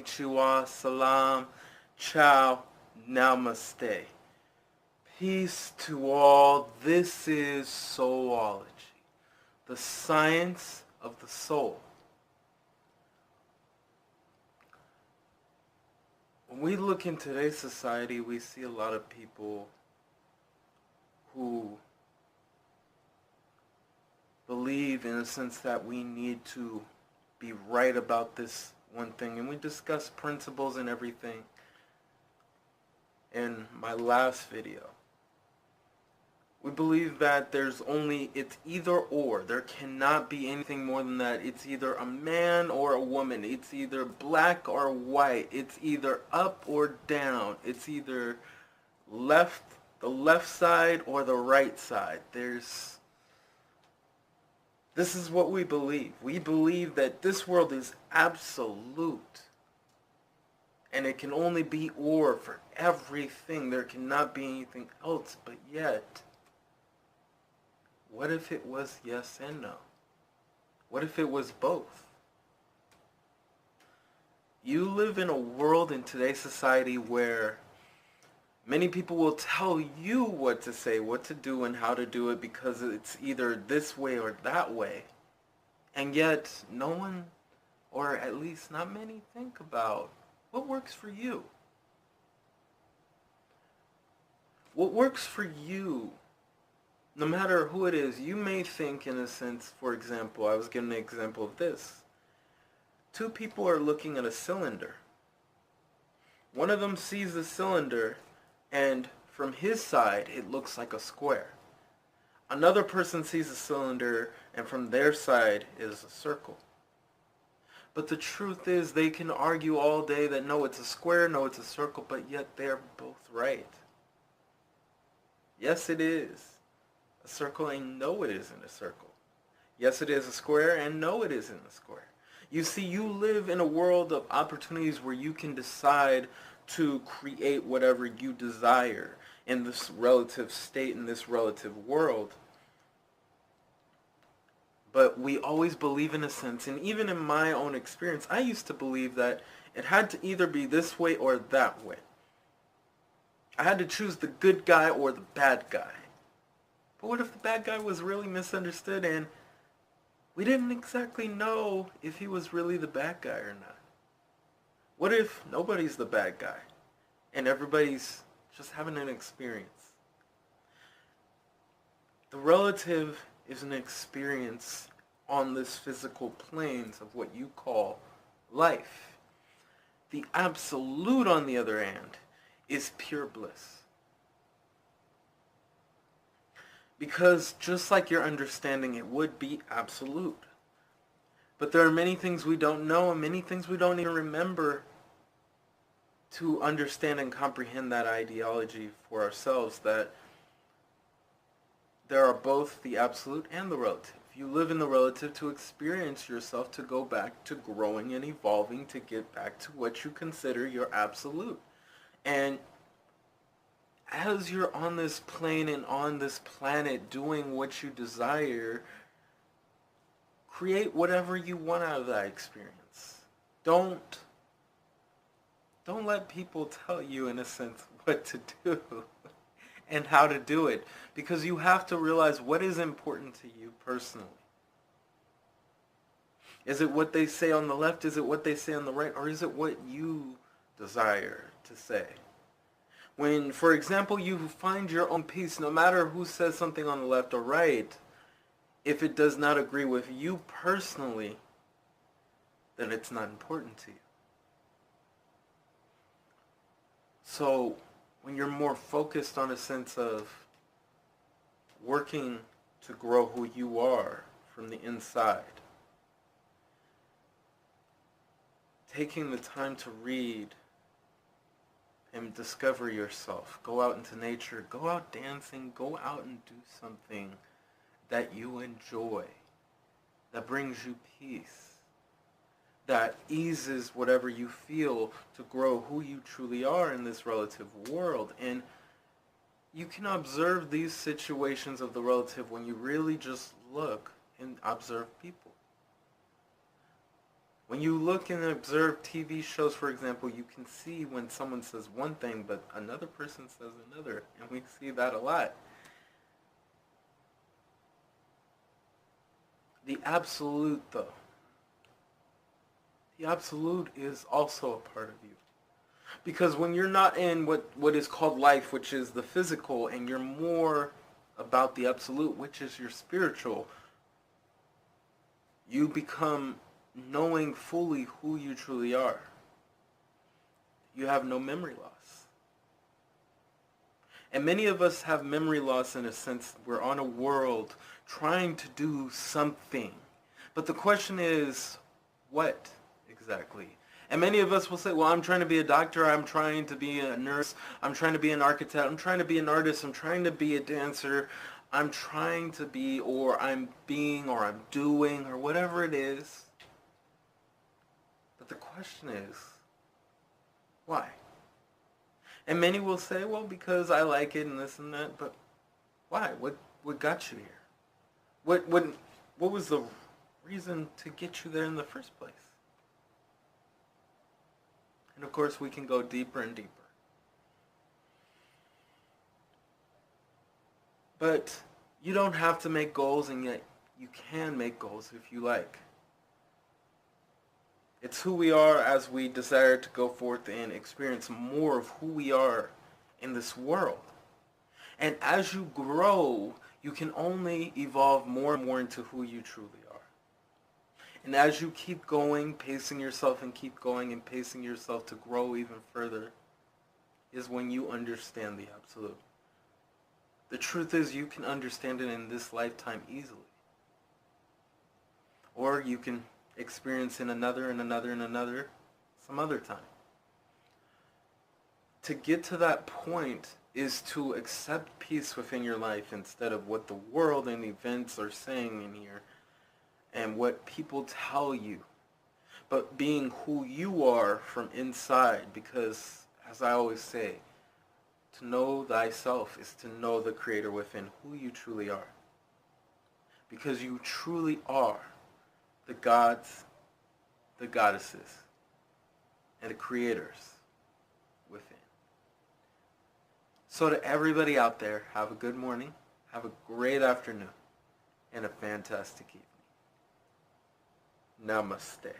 Konnichiwa, Salaam, Ciao Namaste. Peace to all. This is Soulology, the science of the soul. When we look in today's society, we see a lot of people who believe in a sense that we need to be right about this one thing, and we discuss principles and everything in my last video. We believe that it's either or. There cannot be anything more than that. It's either a man or a woman. It's either black or white. It's either up or down. It's either the left side or the right side. This is what we believe. We believe that this world is absolute. And it can only be or for everything. There cannot be anything else. But yet, what if it was yes and no? What if it was both? You live in a world in today's society where many people will tell you what to say, what to do, and how to do it because it's either this way or that way. And yet, no one, or at least not many, think about what works for you. What works for you, no matter who it is, you may think in a sense, for example, I was giving an example of this. Two people are looking at a cylinder. One of them sees the cylinder, and from his side, it looks like a square. Another person sees the cylinder, and from their side is a circle. But the truth is, they can argue all day that no, it's a square, no, it's a circle, but yet they're both right. Yes, it is a circle, and no, it isn't a circle. Yes, it is a square, and no, it isn't a square. You see, you live in a world of opportunities where you can decide to create whatever you desire in this relative state, in this relative world. But we always believe in a sense, and even in my own experience, I used to believe that it had to either be this way or that way. I had to choose the good guy or the bad guy. But what if the bad guy was really misunderstood and we didn't exactly know if he was really the bad guy or not? What if nobody's the bad guy and everybody's just having an experience? The relative is an experience on this physical planes of what you call life. The absolute, on the other hand, is pure bliss. Because just like your understanding, it would be absolute. But there are many things we don't know and many things we don't even remember to understand and comprehend that ideology for ourselves, that there are both the absolute and the relative. You live in the relative to experience yourself, to go back to growing and evolving, to get back to what you consider your absolute. And as you're on this plane and on this planet doing what you desire, create whatever you want out of that experience. Don't let people tell you, in a sense, what to do and how to do it, because you have to realize what is important to you personally. Is it what they say on the left? Is it what they say on the right? Or is it what you desire to say? When, for example, you find your own peace, no matter who says something on the left or right, if it does not agree with you personally, then it's not important to you. So, when you're more focused on a sense of working to grow who you are from the inside, taking the time to read and discover yourself, go out into nature, go out dancing, go out and do something that you enjoy, that brings you peace, that eases whatever you feel to grow who you truly are in this relative world. And you can observe these situations of the relative when you really just look and observe people. When you look and observe TV shows, for example, you can see when someone says one thing, but another person says another. And we see that a lot. The absolute, though. The absolute is also a part of you. Because when you're not in what is called life, which is the physical, and you're more about the absolute, which is your spiritual, you become knowing fully who you truly are. You have no memory loss. And many of us have memory loss in a sense. We're on a world trying to do something. But the question is, what exactly? And many of us will say, well, I'm trying to be a doctor, I'm trying to be a nurse, I'm trying to be an architect, I'm trying to be an artist, I'm trying to be a dancer, I'm trying to be, or I'm being, or I'm doing, or whatever it is. But the question is, why? And many will say, well, because I like it and this and that, but why? What got you here? What was the reason to get you there in the first place? And of course, we can go deeper and deeper. But you don't have to make goals, and yet you can make goals if you like. It's who we are as we desire to go forth and experience more of who we are in this world. And as you grow, you can only evolve more and more into who you truly are. And as you keep going, pacing yourself and keep going and pacing yourself to grow even further, is when you understand the absolute. The truth is, you can understand it in this lifetime easily. Or you can experience in another and another and another some other time. To get to that point is to accept peace within your life instead of what the world and events are saying in here and what people tell you, but being who you are from inside. Because, as I always say, to know thyself is to know the Creator within, who you truly are. Because you truly are the gods, the goddesses, and the creators within. So to everybody out there, have a good morning, have a great afternoon, and a fantastic evening. Namaste.